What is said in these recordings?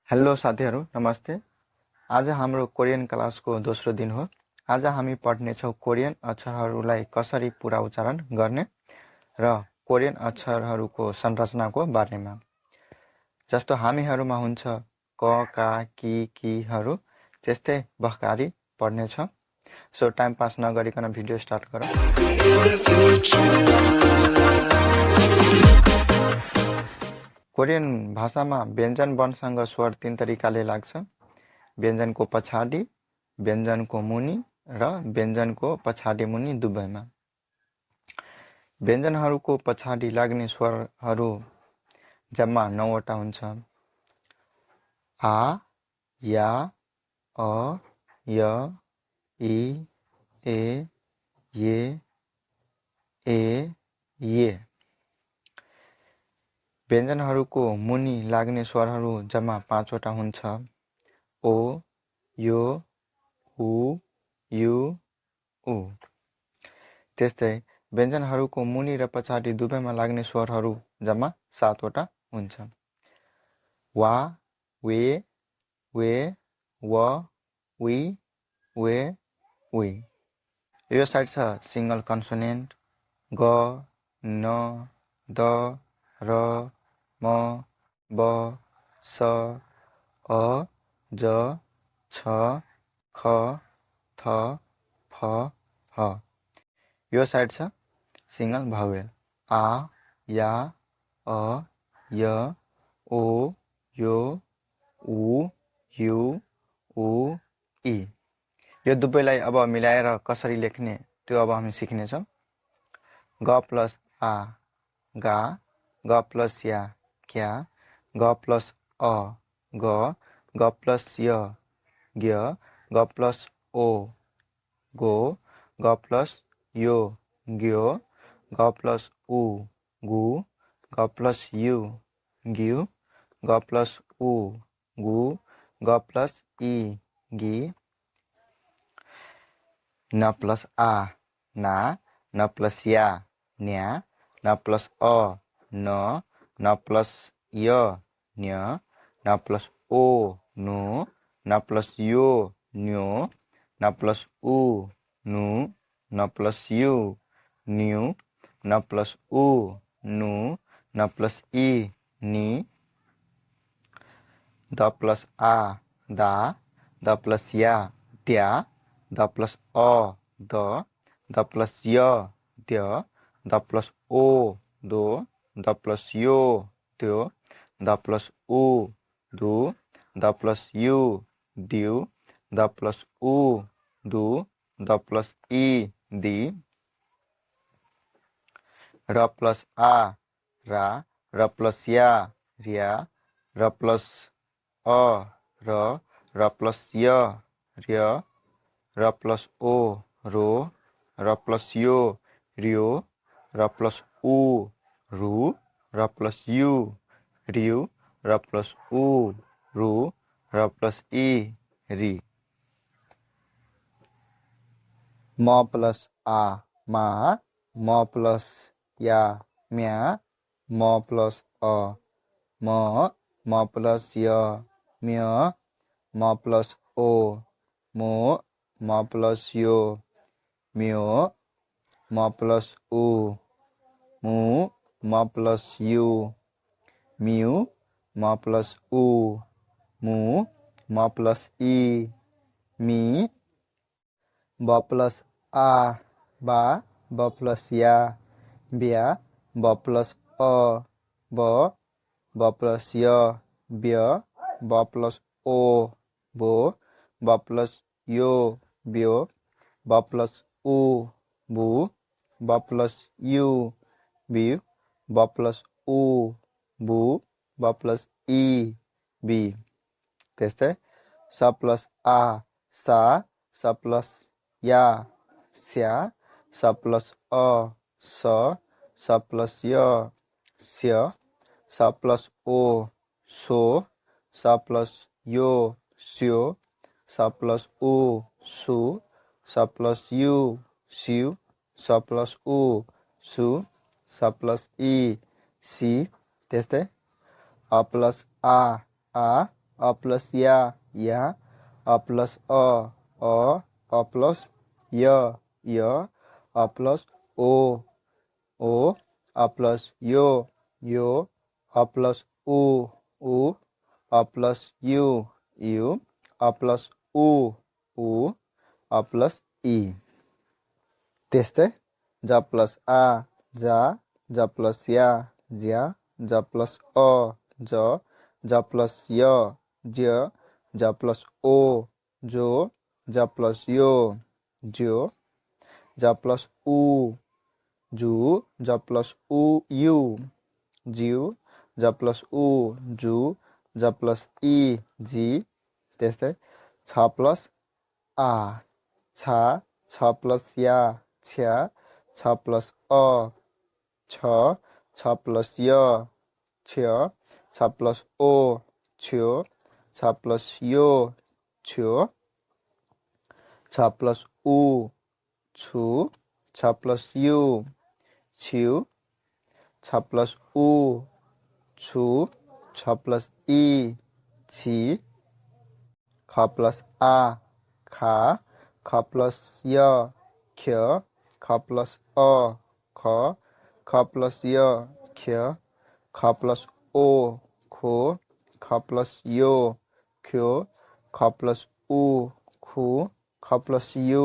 Hello साथीहरू नमस्ते। आज हाम्रो कोरियन क्लासको दोस्रो दिन हो। आज हामी पढ्नेछौँ कोरियन अक्षरहरूलाई कसरी पुरा उच्चारण गर्ने र कोरियन अक्षरहरूको संरचनाको बारेमा। जस्तो हामीहरूमा हुन्छ क का किहरू, त्यस्तै बखकारी पढ्नेछ। सो टाइम पास नगरिकन भिडियो स्टार्ट गरौँ। कोरियन भाषामा व्यञ्जन वर्णसँग स्वर 3 तरिकाले लाग्छ। व्यञ्जनको पछाडि, व्यञ्जनको मुनि र व्यञ्जनको पछाडि मुनि दुवैमा। व्यञ्जनहरूको पछाडि लाग्ने स्वरहरू जम्मा 9 वटा हुन्छ। आ, या, अ, य, इ, ए, ये। व्यञ्जनहरूको मुनि लाग्ने स्वरहरू जम्मा 5 वटा हुन्छ। ओ, यो, उ, यु, उ। त्यस्तै व्यञ्जनहरूको मुनि र पछाडि दुवैमा लाग्ने स्वरहरू जम्मा 7 वटा हुन्छ। वा, वे, व, वी, वे। यो साइड छ सिंगल कन्सोनेन्ट ग, न, द, र, म, ब, स, अ, ज, छ, ख, थ, फ, ह। यो साइड छ सिंगल भावेल आ, या, अ, य, ओ, यो, उ, यु, उ, इ। यो दुवैलाई अब मिलाएर कसरी लेख्ने त्यो अब हामी सिक्नेछौँ। ग प्लस आ गा, ग प्लस या क्या, ग प्लस अ ग प्लस य ग्य, ग प्लस ओ गो, ग प्लस यो ग्यो, ग प्लस उ गु, ग प्लस यु ग्यु, ग प्लस उ गु, ग प्लस इ गी, न प्लस आ ना, न प्लस या न्या, न प्लस अ न प्लस य न्य, न प्लस ओ नो, न प्लस यो न्यो, न प्लस उ नु, न प्लस यु न्यू, न प्लस उ नु, न प्लस इ नि, द प्लस आ दा, द प्लस या द्या, the plus a the plus य द्य, द प्लस ओ दो, द प्लस यो त्यो, द प्लस उ दु, द प्लस यु द्यु, द प्लस उ दु, द प्लस इ दि, र प्लस आ रा, र प्लस या रिया, र प्लस अ र प्लस य र्य, र प्लस ओ रो, र प्लस यो रियो, र प्लस उ रु, र प्लस यु रिउ, र प्लस उ रु, र प्लस इ रि। म प्लस आ मा, म प्लस या म्या, म प्लस अ म प्लस य म्य, म प्लस ओ मो, म प्लस यो म्यो, म प्लस उ मु, म प्लस यु म्यु, म प्लस उ मु, म प्लस इ मी, ब प्लस आ बा, ब प्लस या ब्या, ब प्लस अ ब प्लस य ब्य, ब प्लस ओ बो, ब प्लस यो ब्यो, ब प्लस उ बु, ब प्लस यु बिउ, ब प्लस उ बु, ब प्लस इ बी। त्यस्तै स प्लस आ सा, स प्लस या स्या, स प्लस अ स, स प्लस य स्य, स प्लस ओ सो, स प्लस यो स्यो, स प्लस उ सु, स प्लस यु स्यु, स प्लस उ सु, स प्लस इ सी। त्यस्तै अ प्लस आ a plus ya, a plus a plus ya, a plus o, a plus yo, a plus u, a plus u, a plus a plus e. त्यस्तै जा plus आ जा plus या जा plus जा plus य जा plus O जो जा प्लस यो ज्यो जा प्लस उ जु जा प्लस उ यु ज्यू जा प्लस उ जु जा प्लस ई जी त्यस्तै छ प्लस आ छ प्लस या छ प्लस छ प्लस य छ प्लस ओ छ प्लस यो छ प्लस उ छु छ प्लस यु छिउ छ प्लस उ छु छ प्लस ई छी ख प्लस आ ख प्लस य ख प्लस ख प्लस य ख प्लस ओ खो ख प्लस यो ख्यो ख प्लस उ खु ख प्लस यु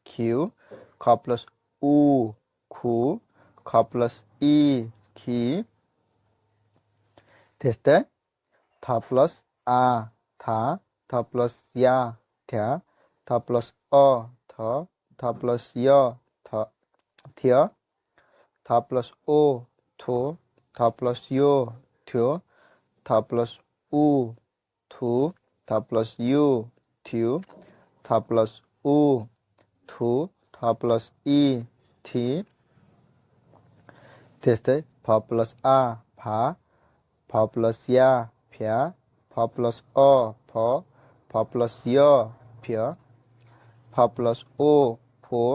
खिउ ख प्लस उ खु ख प्लस ई खि त्यस्तै थ प्लस आ थ प्लस या थ प्लस थ प्लस य थ्य थ प्लस ओ थो थ प्लस यो थ्यो थ प्लस उ थु थ प्लस यु थ्यु थ प्लस उ थु थ प्लस ई थि त्यस्तै फ प्लस आ फ प्लस या फ्या फ प्लस फ प्लस य फ्य फ प्लस ओ फो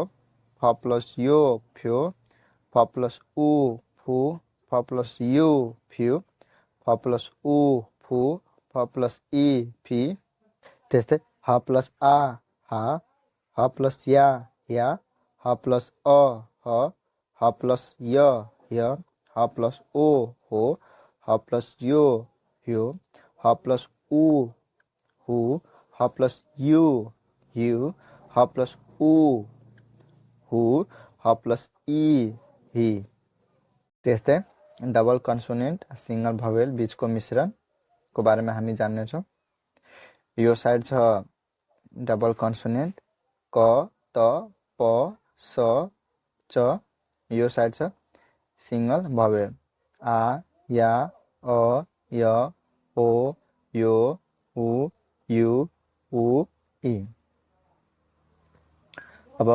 फ प्लस यो फ्यो फ प्लस उ फु फ प्लस यु फ्यु फ प्लस उ फु फ प्लस ई फि त्यस्तै ह प्लस आ ह प्लस या ह प्लस ह प्लस य ह प्लस ओ हो ह प्लस यो ह्यो ह प्लस उ हु ह प्लस यु ह प्लस उ हु ह प्लस ई हि त्यस्तै डबल कन्सोनेन्ट सिंगल भवेल बीचको मिश्रणको बारेमा हामी जान्नेछौँ। यो साइड छ डबल कन्सोनेन्ट क त प स च यो साइड छ सिंगल भवेल आ या अ य ओ यो उ यु उ ई। अब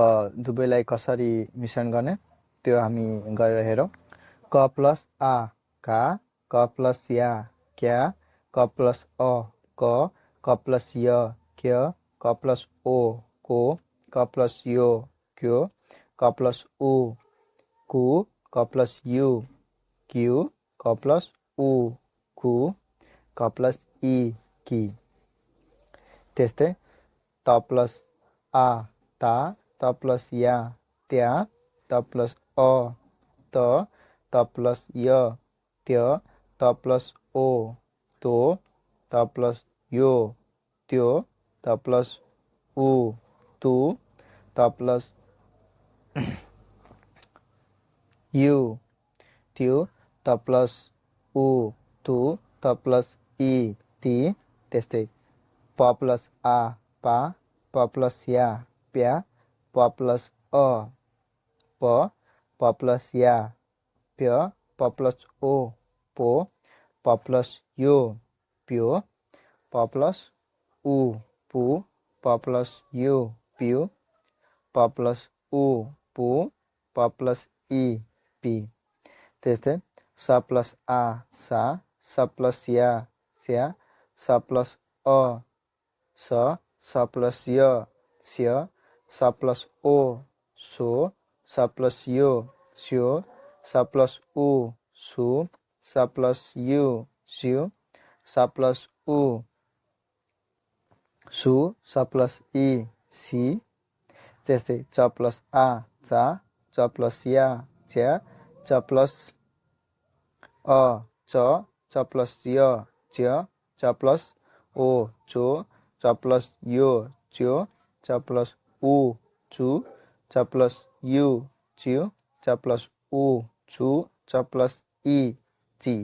दुवैलाई कसरी मिश्रण गर्ने त्यो हामी गरेर हेरौँ। क प्लस आ का क प्लस या क्या क प्लस अ क प्लस य क्य क प्लस ओ को क प्लस यो क्यो क प्लस उ कु क प्लस यु क्यु क प्लस उ कु क प्लस ई की त्यस्तै त प्लस आ ता त प्लस या त्या त प्लस अ त प्लस य त्यो त प्लस ओ तो त प्लस यो त्यो त प्लस उ तु त प्लस यु त्यो त प्लस उ तु त प्लस ई ती त्यस्तै प प्लस आ पा प प्लस या प्या प प्लस अ प प्लस या प्य प प्लस ओ पो प प्लस यो प्यो प प्लस उ पु प प्लस यु प्यु प प्लस उ पु प प्लस ई पी त्यस्तै स प्लस आ स प्लस या स्या स प्लस अ स प्लस य स्य स प्लस ओ सो स प्लस यो स्यो स प्लस उ सु स प्लस यु स्यु स प्लस उ छु स प्लस इ सी त्यस्तै च प्लस आ चा च प्लस या च्या च प्लस अ च प्लस य च्य च प्लस ओ चो च प्लस यो च्यो च प्लस उ चु च प्लस यु च्यु च प्लस उ छु च प्लस इ ची